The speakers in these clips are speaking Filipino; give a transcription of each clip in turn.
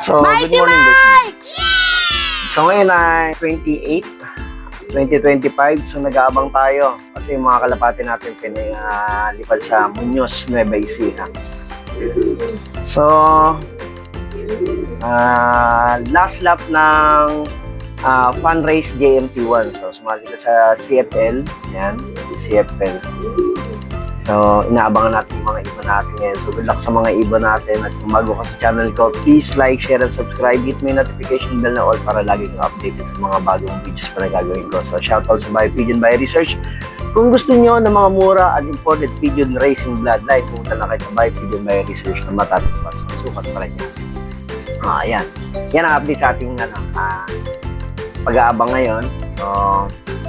So, good morning, Bertie. So, ngayon ay 28, 2025. So, nag-aabang tayo kasi yung mga kalapati natin pinalipad sa Muñoz, Nueva Ecija. So, last lap ng fundraise JMT1. So, sumali ka sa CFL. Yan, CFL. So, inaabangan natin yung mga iba natin ngayon. So, good luck sa mga iba natin. At kung bago ka sa channel ko, please like, share, and subscribe. Hit mo yung notification bell na all para lagi kang updated sa mga bagong videos pa na gagawin ko. So, shoutout sa Bio-Pigeon Bio Research. Kung gusto nyo ng mga mura at imported pigeon racing bloodline, pumunta na kayo sa Bio-Pigeon Bio Research na matatagpuan sa sukat pa rin yan. Ayan. Yan ang update sa ating pag-aabang ngayon. So,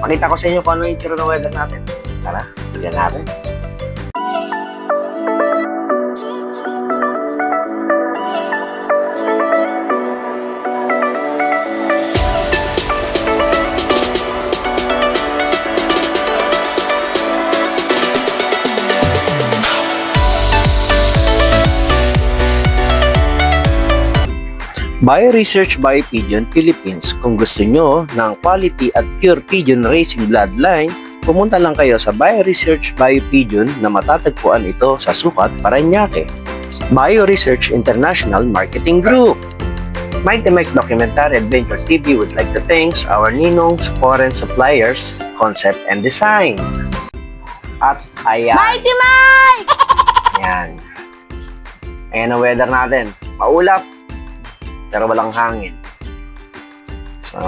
pakita ko sa inyo kung ano yung tsura ng weather natin. Tara, bigyan natin. Bio Research by Pigeon Philippines. Kung gusto nyo ng quality at pure pigeon racing bloodline, pumunta lang kayo sa Bio Research by Pigeon na matatagpuan ito sa Sukat, Parañaque. Bio Research International Marketing Group. Mighty Mike Documentary Adventure TV would like to thank our Ninong's Foreign Suppliers, Concept and Design. At ayan. Mighty Mike! Ayan. Ayan ang weather natin. Maulap. Pero walang hangin. So,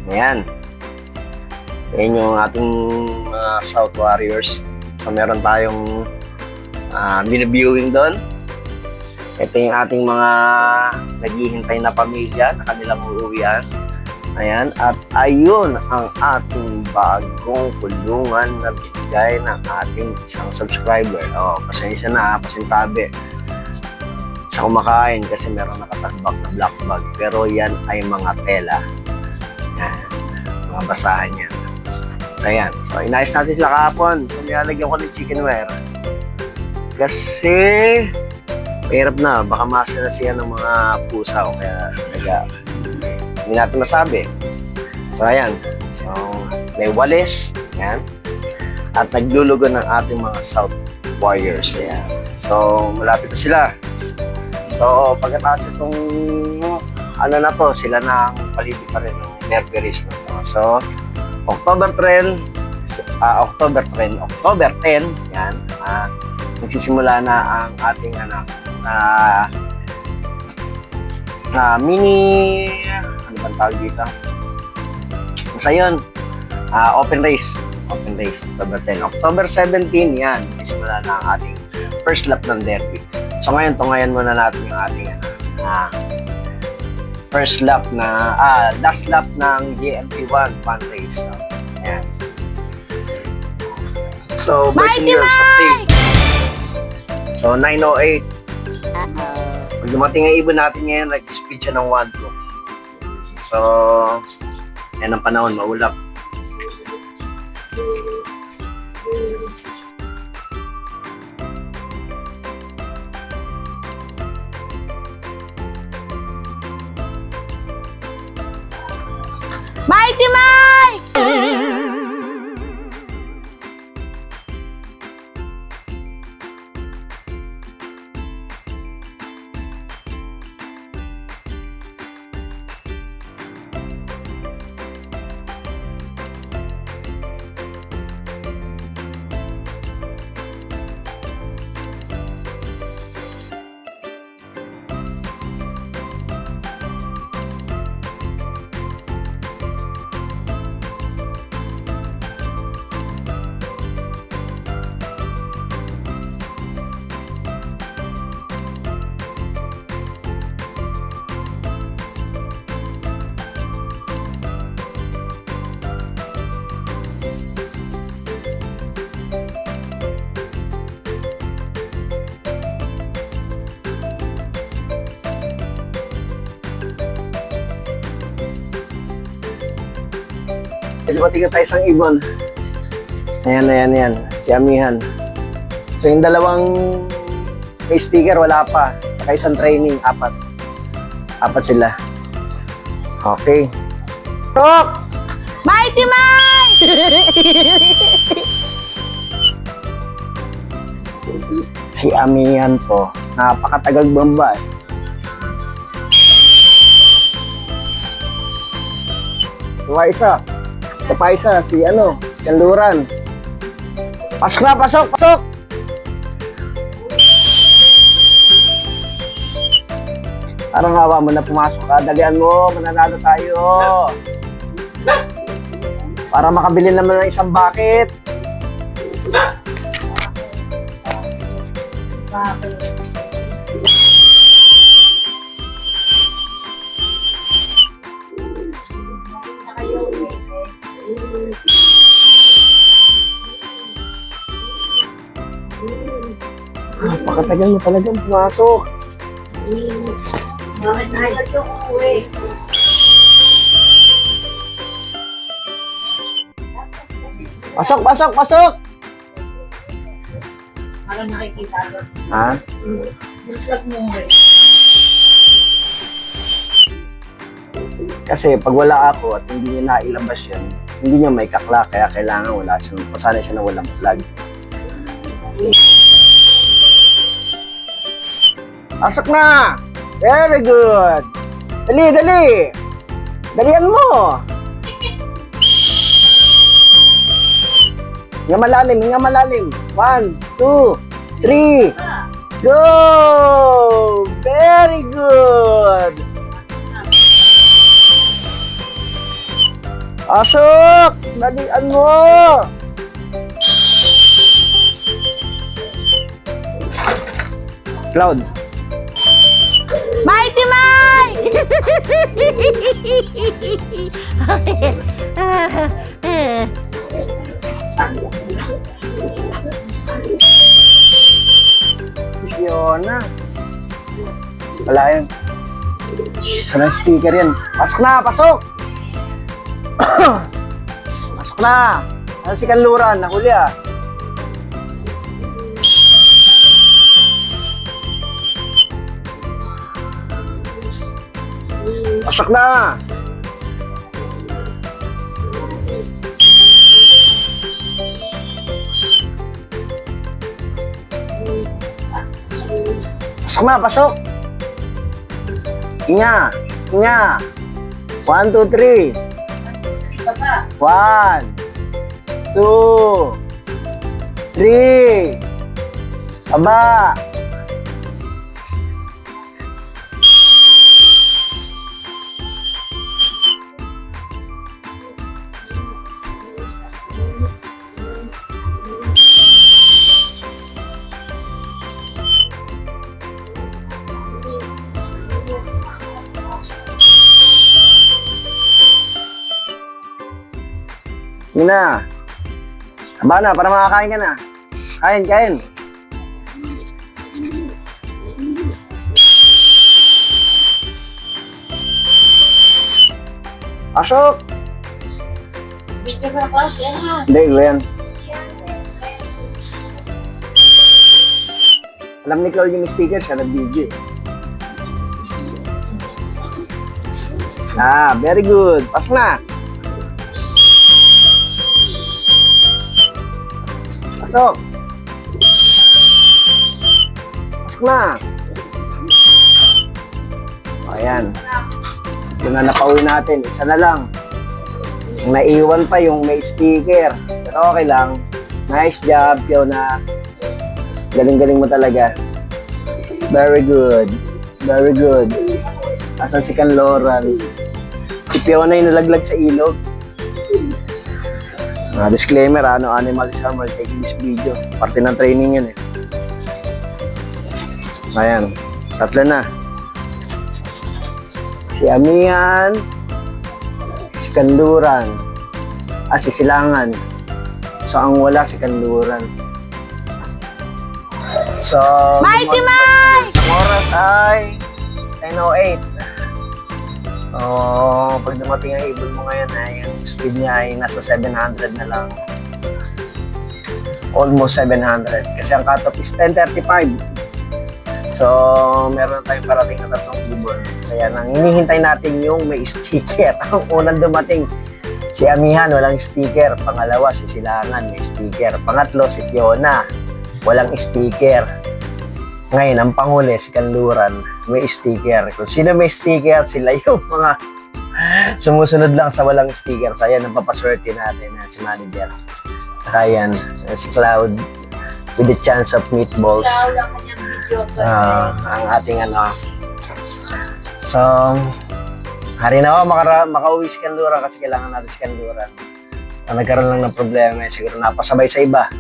ayan. Ayan yung ating South Warriors. So, meron tayong binaviewing doon. Ito yung ating mga naghihintay na pamilya na kanilang uuwian. Ayan. At ayun ang ating bagong kulungan na bigay ng ating isang subscriber. Oh, pasensya na, pasintabi sa kumakain kasi meron nakatambak na black bag, pero yan ay mga tela. Yan, mga basahan yan. So yan, so inayos natin sila kahapon. So nilalagyan ko ng chickenware kasi mahirap na, baka masa na siya ng mga pusa o kaya hindi natin masabi. So ayan, so may walis yan, at naglulugo ng ating mga South Warriors. Ayan. So malapit na sila. So, pagkatapos itong na to, sila na ang palibig pa rin ng Mercury's na to. So, October 10, yan, magsisimula na ang ating mini, ano bang tawag dito? Basta yun, open race, October 10. October 17, yan, magsisimula na ang ating first lap ng derby. So ngayon, tungayan muna natin yung ating first lap na, last lap ng GMT1 fun race. So, ayan. So, based on your update. So, 9:08. Pag dumating ang ibon natin ngayon, nag-speed siya ng 1-2. So, yan ang panahon, maulap. Mighty Mike! Dumating tayo isang ibon. Ayan. Si Amihan. So yung dalawang may sticker, wala pa. Saka isang training, 4. Apat sila. Okay. Tok! Mighty Mike! Si Amihan po. Napakatagal bamba eh. Ito pa isa. Ito pa isa. Si Kanluran. Pasok na, pasok, pasok! Parang hawa mo na pumasok ka. Dalian mo, mananalo tayo. Para makabili naman ng isang bucket. Napakatagal mo talagang pumasok. Bakit nahilot yung uwi? Pasok, pasok, pasok! Parang nakikita ko. Ha? Vlog mo rin. Kasi pag wala ako at hindi niya nailabas yan, hindi niya may kakla, kaya kailangan wala siya. Pasanay siya na walang vlog. Pasok na! Very good! Dali, dali! Dalian mo! Hinga malalim, hinga malalim. 1, 2, 3. Go! Very good! Pasok! Dalian mo! Cloud. Mighty Mike! Fiona. Wala yun. Walang sticker yan. Pasok na! Pasok! Pasok na! Ano si Kanluran? Nahuli ah. Pasok na! Pasok na, pasok! Inga! Inga! 1, 2, 3. 1, 2, 3. Aba! Yun na. Haba na, para makakain ka na. Kain, kain. Pasok! Video ka ba? Yan ha. Hindi, Glenn. Alam ni Claude yung sticker, siya nag-video. Ah, very good. Pasok na. Pasok. Pasok na. O, ayan. Yun na napauwi natin. Isa na lang. Yung naiwan pa yung may sticker. Pero okay lang. Nice job, Fiona. Galing-galing mo talaga. Very good. Very good. Asan si Kanloran? Si Fiona yung nalaglag sa ilog. Disclaimer, animals are taking this video. Parte ng training yun eh. Ayan, tatlo na. Si Amihan, si Kanluran, si Silangan. So, ang wala si Kanluran. So, Mighty Mike! Ang oras ay 10:08. Pag dumating ang ibon mo ngayon ay yung speed niya ay nasa 700 na lang. Almost 700. Kasi ang cutoff is 10:35. So, meron tayong parating na 3 ibon. Kaya nang hinihintay natin yung may sticker. Ang unang dumating, si Amihan, walang sticker. Pangalawa, si Silangan, may sticker. Pangatlo, si Fiona, walang sticker. Ngayon, ang panghuli, si Kanluran, may sticker. Kung sino may sticker, sila yung mga sumusunod lang sa walang sticker. So, ayan, ang papaswerte natin, si manager. Ayan, si Cloud, with the chance of meatballs. Ikaw lang kanyang video. Ang ating ano. So, hari na ako, makauwi si Kanluran kasi kailangan natin si Kanluran. Nagkaroon lang ng problema, siguro napasabay sa iba.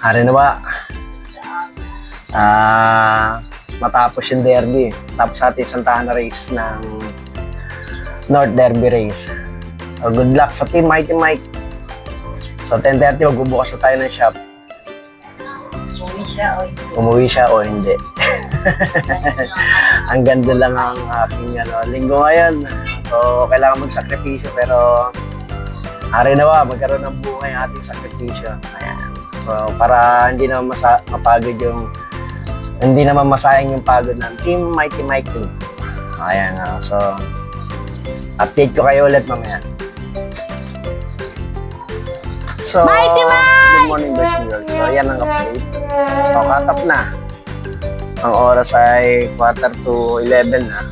Hari na ba? Matapos yung derby. Tapos sa ating Santa Ana race ng North Derby race. So, good luck sa team Mighty Mike. So 10:30 magbubukas na tayo ng shop. Umuwi siya o hindi. Ang ganda lang ang aking linggo ngayon. So kailangan magsakripisyo pero hari na ba, magkaroon ng buhay ang ating sakripisyo. Ayan. So para hindi naman mapagod yung hindi naman masayang yung pagod ng Team Mighty Mike 2. Ayan. So update ko kayo ulit mamaya. So, Mighty Mike! good morning boys and girls. So, yan ang update. So, cut-up na. Ang oras ay 11:45 na.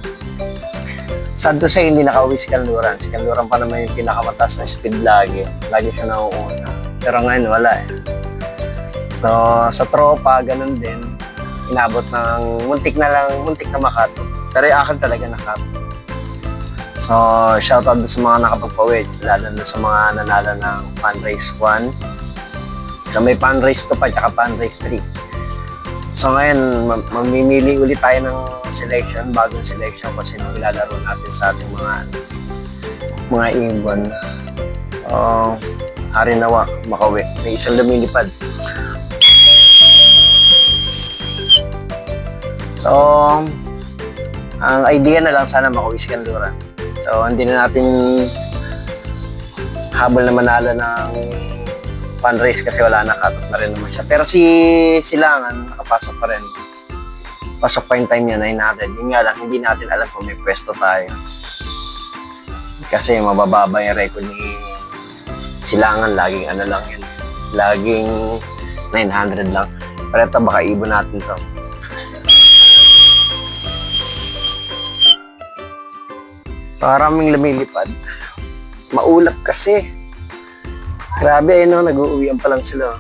Sad to say, hindi nakauwi si Kanluran. Si Kanluran pa naman yung pinakamataas na speed lagi. Lagi siya nauuna. Pero ngayon, wala eh. So, sa tropa, ganun din. Inabot ng muntik na makat. Pero yung akin talaga nakat. So, shoutout doon sa mga nakapagpawid, lalo na sa mga nanalo ng Fundraise 1. So, may Fundraise 2 pa, tsaka Fundraise 3. So, ngayon, mamimili ulit tayo ng selection, bagong selection kasi nung ilalaro natin sa ating mga ibon. So, hari nawa, makauwi. May isang lumilipad. So, ang idea na lang sana makauwi si Kanluran. So, hindi na natin habol na manalo ng fundraise kasi wala na, cut-off na rin naman siya. Pero si Silangan, nakapasok pa rin. Pasok pa yung time niya, 900. Yun nga lang, hindi natin alam kung may pwesto tayo. Kasi mabababa yung record ni Silangan, laging ano lang yun. Laging 900 lang. Pero ito, baka ibon natin to. Maraming lumilipad. Maulap kasi. Grabe no, nag-uuwian pa lang sila.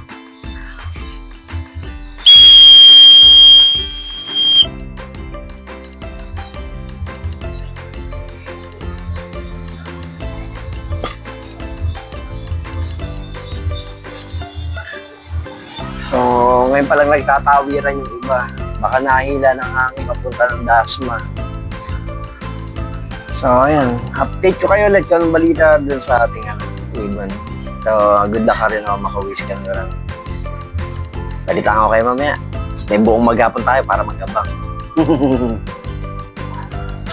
So, ngayon pa lang nagtatawiran yung iba. Baka nahila ng hangin papunta ng Dasma. So, ayan. Update ko kayo ulit kung anong balita dun sa ating ibon. So, good luck ka rin ako makauwi si Kanluran. Balitaan ko kayo mamaya. May buong maghapon tayo para magkabang.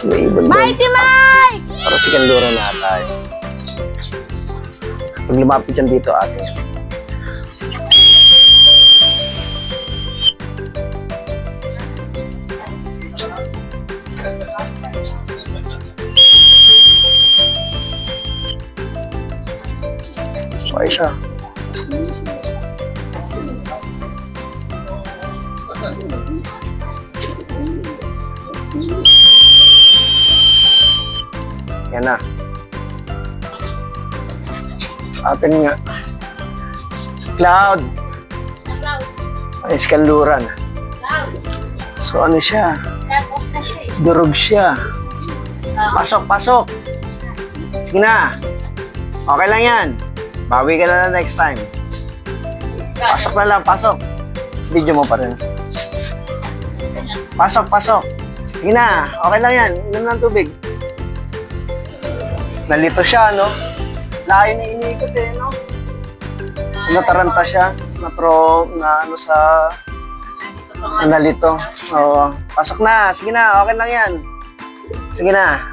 May ibon doon. Mighty Mike! Para si Kanluran na tayo. Pag lumapit yan dito, ating okay siya. Yan na. Atin nga. Cloud. Ay, si Kanluran. So ano siya? Durog siya. Pasok, pasok. Sige na. Okay lang yan. Bawi ka na lang next time. Pasok na lang, pasok. Video mo pa rin. Pasok, pasok. Sige na, okay lang yan. Inom ng tubig. Nalito siya, no? Layo na iniikot eh, no? So, nataranta siya. Na nalito. Oo. Pasok na, sige na, okay lang yan. Sige na.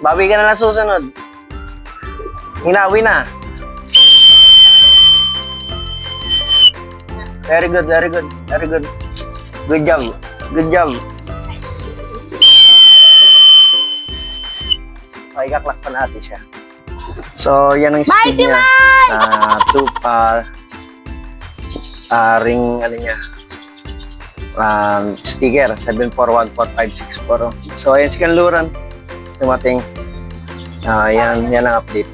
Bawi ka na lang susunod. Hinawi na. Very good, very good, very good. Good job. Good job. Okay, kaklakpan natin siya. So, yan ang speed Mighty niya. Ring, ano niya, sticker, 7414564. So, ayan si Kanluran. Dumating. Yan ang update.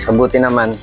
So, buti naman.